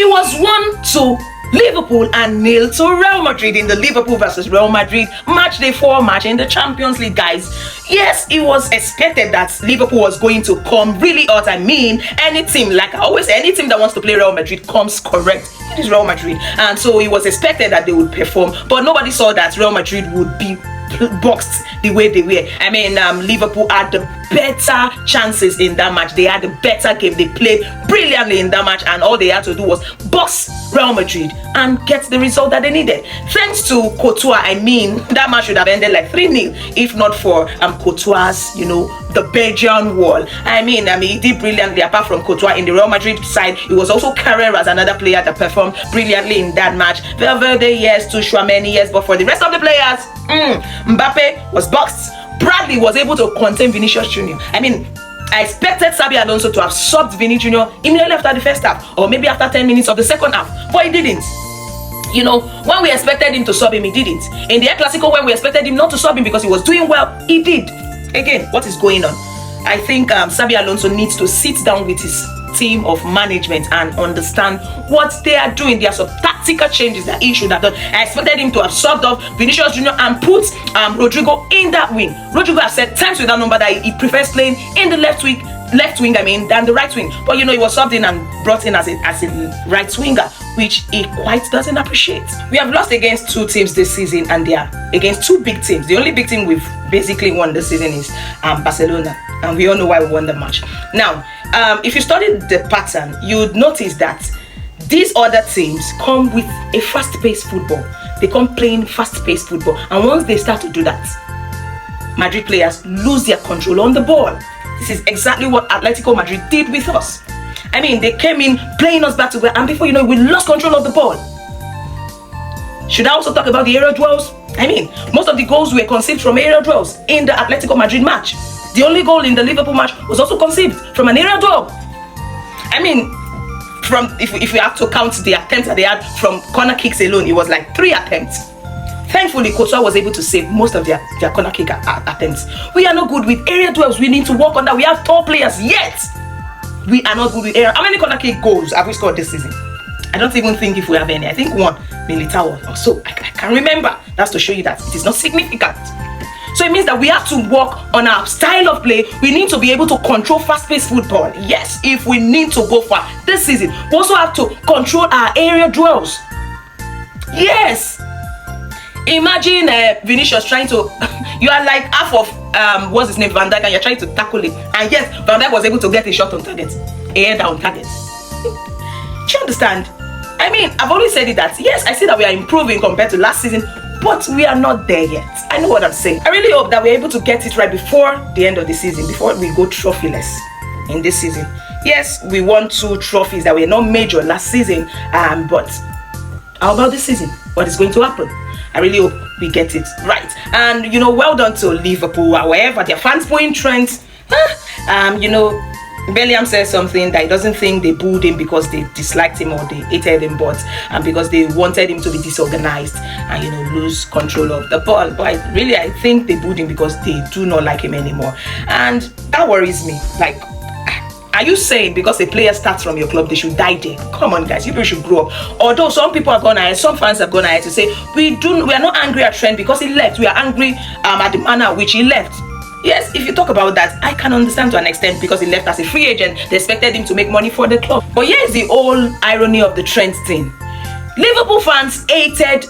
It was 1-2 Liverpool and 0 to Real Madrid in the Liverpool versus Real Madrid match day 4 match in the Champions League, guys. Yes, it was expected that Liverpool was going to come really hot. I mean, any team, like I always say, any team that wants to play Real Madrid comes correct. It is Real Madrid, and so it was expected that they would perform, but nobody saw that Real Madrid would be boxed the way they were. I mean, Liverpool had the better chances in that match. They had a better game. They played brilliantly in that match, and all they had to do was box Real Madrid and get the result that they needed. Thanks to Courtois, I mean, that match should have ended like 3-0 if not for Courtois, the Belgian wall. I mean, he did brilliantly. Apart from Courtois in the Real Madrid side, it was also Carreras, another player that performed brilliantly in that match. Valverde, yes, to Tchouaméni, yes, but for the rest of the players, Mbappe was boxed. Bradley was able to contain Vinicius Jr. I mean, I expected Xabi Alonso to have subbed Vini Jr. immediately after the first half, or maybe after 10 minutes of the second half, but he didn't. When we expected him to sub him, he didn't. In the El Clasico, when we expected him not to sub him because he was doing well, he did. Again, what is going on? I think Xabi Alonso needs to sit down with his team of management and understand what they are doing. There are some tactical changes that he should have done. I expected him to have subbed off Vinicius Jr. and put Rodrigo in that wing. Rodrigo has said times with that number that he prefers playing in the left wing, than the right wing. But he was subbed in and brought in as a right winger, which he quite doesn't appreciate. We have lost against 2 teams this season, and they are against 2 big teams. The only big team we've basically won this season is Barcelona, and we all know why we won the match. Now, if you study the pattern, you'd notice that these other teams come with a fast-paced football. They come playing fast-paced football, and once they start to do that, Madrid players lose their control on the ball. This is exactly what Atletico Madrid did with us. I mean, they came in playing us back to back, and before you know it, we lost control of the ball. Should I also talk about the aerial duels? I mean, most of the goals were conceived from aerial duels in the Atletico Madrid match. The only goal in the Liverpool match was also conceived from an aerial duel. I mean, if we have to count the attempts that they had from corner kicks alone, it was like 3 attempts. Thankfully, Courtois was able to save most of their corner kick attempts. We are not good with area duels. We need to work on that. We have tall players, yet we are not good with area. How many corner kick goals have we scored this season? I don't even think if we have any. I think 1, Militao or so. I can't remember. That's to show you that it is not significant. So it means that we have to work on our style of play. We need to be able to control fast-paced football. Yes, if we need to go far this season, we also have to control our area duels. Yes. Imagine Vinicius trying to you are like half of what's his name, Van Dijk, and you're trying to tackle it, and yes, Van Dijk was able to get a shot on target, a header on target. Do you understand? I mean, I've always said it that yes, I see that we are improving compared to last season, but we are not there yet. I know what I'm saying. I really hope that we're able to get it right before the end of the season, before we go trophyless in this season. Yes, we won 2 trophies that were not major last season, but how about this season? What is going to happen? I really hope we get it right. And well done to Liverpool. However, their fans pulling Trent. Bellingham said something that he doesn't think they booed him because they disliked him or they hated him, but because they wanted him to be disorganized and lose control of the ball. But I think they booed him because they do not like him anymore, and that worries me. Like, are you saying because a player starts from your club they should die there? Come on, guys, you people should grow up. Although some people have gone ahead, some fans have gone ahead to say we are not angry at Trent because he left. We are angry at the manner which he left. Yes, if you talk about that, I can understand to an extent because he left as a free agent. They expected him to make money for the club. But here is the whole irony of the Trent thing. Liverpool fans hated,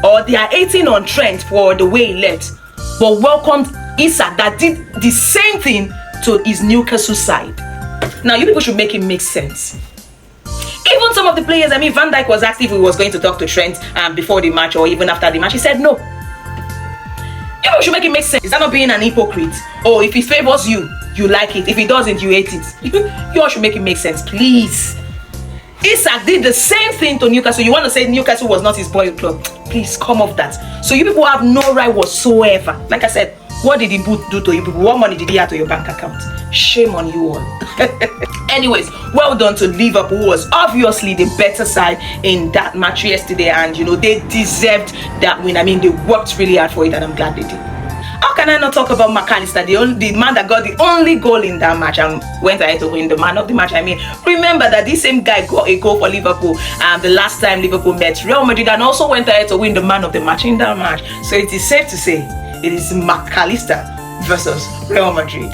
or they are hating on Trent for the way he left, but welcomed Isak that did the same thing to his Newcastle side. Now, you people should make it make sense. Even some of the players, Van Dijk was asked if he was going to talk to Trent before the match or even after the match. He said no. You people should make it make sense. Is that not being an hypocrite? Or if he favors you, you like it. If he doesn't, you hate it. You all should make it make sense, please. Isak did the same thing to Newcastle. You want to say Newcastle was not his boy club? Please come off that. So you people have no right whatsoever. Like I said, what did he do to you people? What money did he add to your bank account? Shame on you all. Anyways, well done to Liverpool, who was obviously the better side in that match yesterday, and they deserved that win. They worked really hard for it, and I'm glad they did. How can I not talk about McAllister, the man that got the only goal in that match and went ahead to win the man of the match? I mean, remember that this same guy got a goal for Liverpool the last time Liverpool met Real Madrid and also went ahead to win the man of the match in that match. So it is safe to say it is McAllister versus Real Madrid.